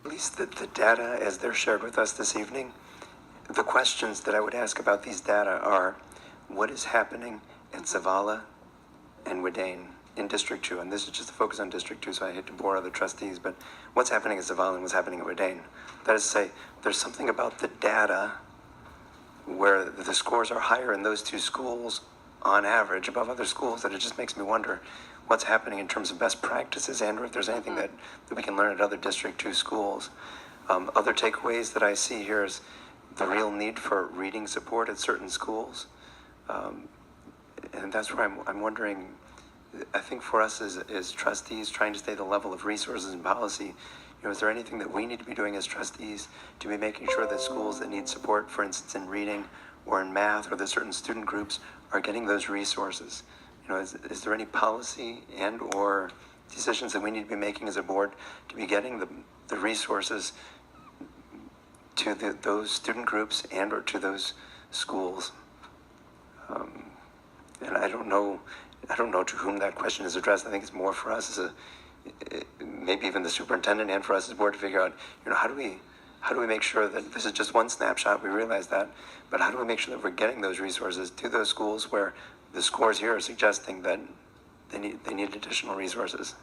least the data as they're shared with us this evening, the questions that I would ask about these data are, what is happening in Zavala and Wadane in District 2? And this is just a focus on District 2, so I hate to bore other trustees, but what's happening in Zavala and what's happening in Wadane? That is to say, there's something about the data where the scores are higher in those two schools on average above other schools that it just makes me wonder what's happening in terms of best practices and or if there's anything that we can learn at other District 2 schools. Other takeaways that I see here is the real need for reading support at certain schools. And that's where I'm wondering, I think for us as trustees trying to stay the level of resources and policy, is there anything that we need to be doing as trustees to be making sure that schools that need support, for instance, in reading or in math or that certain student groups are getting those resources? Is there any policy and or decisions that we need to be making as a board to be getting the resources to those student groups and or to those schools? And I don't know to whom that question is addressed. I think it's more for us as maybe even the superintendent and for us as a board to figure out, how do we make sure that this is just one snapshot, we realize that, but how do we make sure that we're getting those resources to those schools where the scores here are suggesting that they need additional resources?